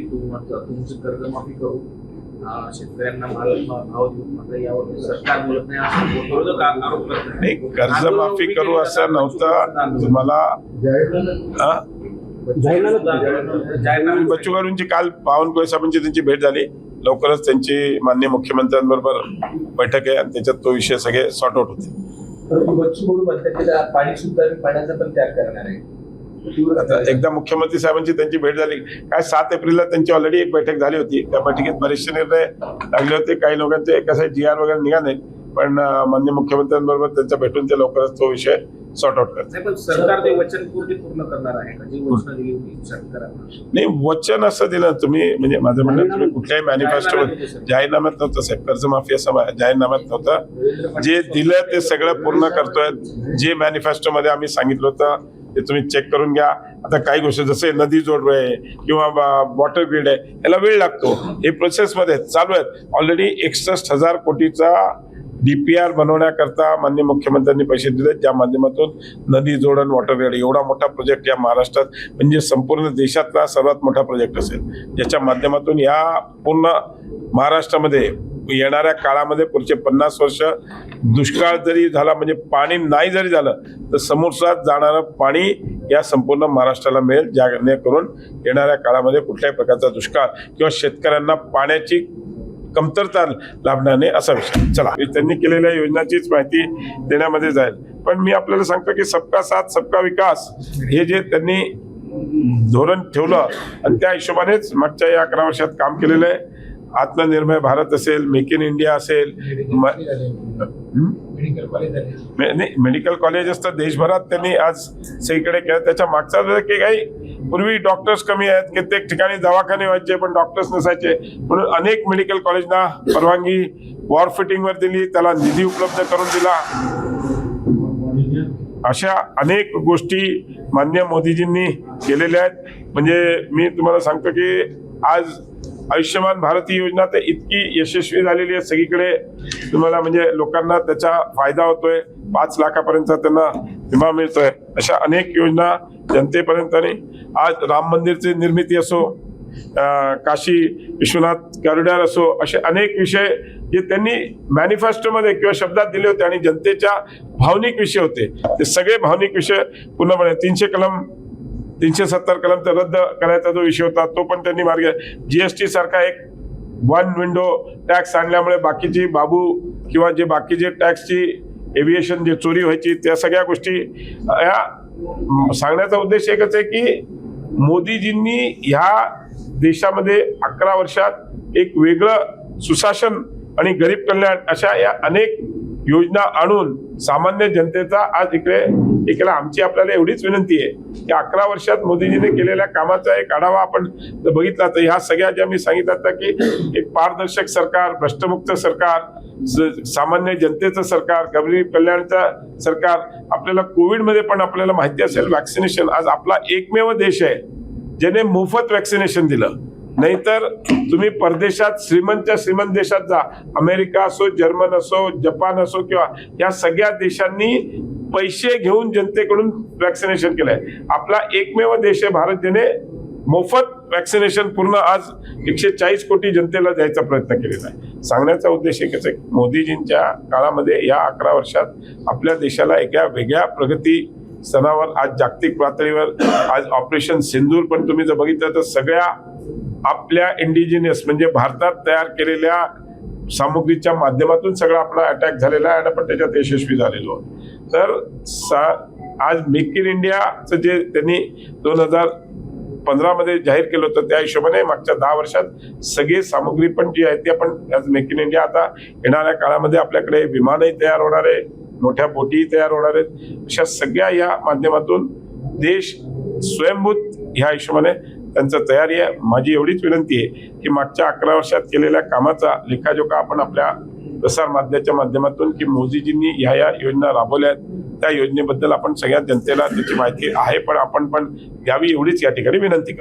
की तुमची कर्जमाफी करू, शेतकऱ्यांना माल भाव देऊ, मात्र यावर सरकार बोलत नाही असं विरोधक आरोप करतात. नाही, कर्जमाफी करू असं नव्हतं. तुम्हाला बच्चू कडूंची काल बावनकुळे साहेबांची त्यांची भेट झाली. लवकरच त्यांची माननीय मुख्यमंत्र्यांबरोबर बैठक आहे आणि त्याच्यात तो विषय सगळे सॉर्ट आउट होते. बच्चू कडू म्हणतात पाणी सुद्धा पाण्याचा पण त्याग करणार आहे. आता एकदा मुख्यमंत्री साहेबांची त्यांची भेट झाली काय 7 एप्रिलला त्यांची ऑलरेडी एक बैठक झाली होती. त्या बैठकीत बरेचसे निर्णय लागले होते. काही लोकांचे कसं GR वगैरे निघाले, पण माननीय मुख्यमंत्र्यांबरोबर त्यांच्या भेटून ते लवकरच तो विषय सॉर्ट आउट करते. पण सरकार ते वचन पूर्ण करणार आहे का? जी घोषणा दिली होती शेतकऱ्यांना, नाही वचन असं दिलं तुम्ही, म्हणजे माझं म्हणणं तुम्ही कुठल्याही मॅनिफेस्टो जाहीरनाम्यात नव्हतं साहेब, कर्जमाफी असं जाहीरनाम्यात नव्हतं. जे दिलं ते सगळं पूर्ण करतोय. जे मॅनिफेस्टो मध्ये आम्ही सांगितलं होतं ते तुम्ही चेक करून घ्या. आता काही गोष्टी जसे नदी जोड आहे किंवा वॉटर ग्रीड आहे, याला वेळ लागतो. हे प्रोसेसमध्ये चालू आहेत. ऑलरेडी 61,000 कोटीचा DPR बनवण्याकरता माननीय मुख्यमंत्र्यांनी पैसे दिले, ज्या माध्यमातून नदी जोडण वॉटर ग्रीड एवढा मोठा प्रोजेक्ट या महाराष्ट्रात म्हणजे संपूर्ण देशातला सर्वात मोठा प्रोजेक्ट असेल, ज्याच्या माध्यमातून या पूर्ण महाराष्ट्रामध्ये येणाऱ्या काळामध्ये पुढचे 50 वर्ष दुष्काळ जरी झाला म्हणजे पाणी नाही जरी झालं तर समोरचा जाणारं पाणी या संपूर्ण महाराष्ट्राला मिळेल, जेणेकरून येणाऱ्या काळामध्ये कुठल्याही प्रकारचा दुष्काळ किंवा शेतकऱ्यांना पाण्याची कमतरता लाभणार नाही असा विषय. चला, त्यांनी केलेल्या योजनांचीच माहिती देण्यामध्ये जाईल. पण मी आपल्याला सांगतो की सबका साथ सबका विकास हे जे त्यांनी धोरण ठेवलं आणि त्या हिशोबानेच मागच्या या 11 वर्षात काम केलेलं आहे. आत्मनिर्भर भारत असेल, मेक इन इंडिया असेल, मेडिकल कॉलेज असतं देशभरात त्यांनी आज सगळीकडे केलं. त्याच्या मागचा की काही पूर्वी डॉक्टर्स कमी आहेत, कित्येक ठिकाणी दवाखाने व्हायचे पण डॉक्टर्स नसायचे, म्हणून अनेक मेडिकल कॉलेजना परवानगी वॉर फिटिंगवर दिली, त्याला निधी उपलब्ध करून दिला. अशा अनेक गोष्टी माननीय मोदीजींनी केलेल्या आहेत. म्हणजे मी तुम्हाला सांगतो की आज आयुष्यमान भारत ही योजना तर इतकी यशस्वी झालेली आहे सगळीकडे, तुम्हाला म्हणजे लोकांना त्याचा फायदा होतोय. 5 लाखापर्यंत त्यांना विमा मिळतोय. अशा अनेक योजना जनतेपर्यंत. आज राम मंदिरची निर्मिती असो, काशी विश्वनाथ कॉरिडॉर असो, असे अनेक विषय जे त्यांनी मॅनिफेस्टोमध्ये किंवा शब्दात दिले होते आणि जनतेच्या भावनिक विषय होते, ते सगळे भावनिक विषय पूर्णपणे 370 कलम तर रद्द करायचा जो विषय होता तो पण त्यांनी मार्ग. GST सारखा एक 1 विंडो टॅक्स आणल्यामुळे बाकीची बाबू किंवा जे बाकीचे टॅक्सची एव्हिएशन जे चोरी व्हायची त्या सगळ्या गोष्टी या सांगण्याचा उद्देश एकच आहे की मोदीजींनी ह्या देशामध्ये 11 वर्षात एक वेगळं सुशासन आणि गरीब कल्याण अशा या अनेक योजना आणून सामान्य जनतेचा आज इकडे आमची आपल्याला एवढीच विनंती आहे की 11 वर्षात मोदीजीने केलेल्या कामाचा एक आढावा आपण बघितला तर ह्या सगळ्या ज्या मी सांगितलं की एक पारदर्शक सरकार, भ्रष्टमुक्त सरकार, सामान्य जनतेचं सरकार, गरीब कल्याणचं सरकार. आपल्याला कोविडमध्ये पण आपल्याला माहिती असेल वॅक्सिनेशन आज आपला एकमेव देश आहे ज्याने मोफत वॅक्सिनेशन दिलं. नाहीतर तुम्ही परदेशात श्रीमंत देशात जा, अमेरिका असो, जर्मन असो, जपान असो किंवा या सगळ्या देशांनी पैसे घेऊन जनतेकडून वॅक्सिनेशन केलंय. आपला एकमेव देश आहे भारत ज्याने मोफत वॅक्सिनेशन पूर्ण आज 140 कोटी जनतेला द्यायचा प्रयत्न केलेला आहे. सांगण्याचा उद्देश एकच आहे, मोदीजींच्या काळामध्ये या 11 वर्षात आपल्या देशाला एका वेगळ्या प्रगती स्तरावर आज जागतिक पातळीवर आज ऑपरेशन सिंदूर पण तुम्ही जर बघितलं तर सगळ्या आपल्या इंडिजिनियस म्हणजे भारतात तयार केलेल्या सामुग्रीच्या माध्यमातून सगळा आपला अटॅक झालेला आहे आणि आपण त्याच्यात यशस्वी झालेलो. तर आज मेक इन इंडियाचं जे त्यांनी 2015 मध्ये जाहीर केलं होतं त्या हिशोबाने मागच्या 10 वर्षात सगळी सामुग्री पण जी आहे ती आपण आज मेक इन इंडिया. आता येणाऱ्या काळामध्ये आपल्याकडे विमानही तयार होणार आहे, मोठ्या बोटीही तयार होणार आहेत. अशा सगळ्या या माध्यमातून देश स्वयंभूत ह्या हिशोबाने त्यांचं तयारी आहे. माझी एवढीच विनंती आहे की मागच्या 11 वर्षात केलेल्या कामाचा लेखाजोखा आपण आपल्या प्रसार माध्यमाच्या माध्यमातून की मोदीजींनी ह्या योजना राबवल्या आहेत त्या योजनेबद्दल आपण सगळ्या जनतेला त्याची माहिती आहे पण आपण पण द्यावी एवढीच या ठिकाणी विनंती करतो.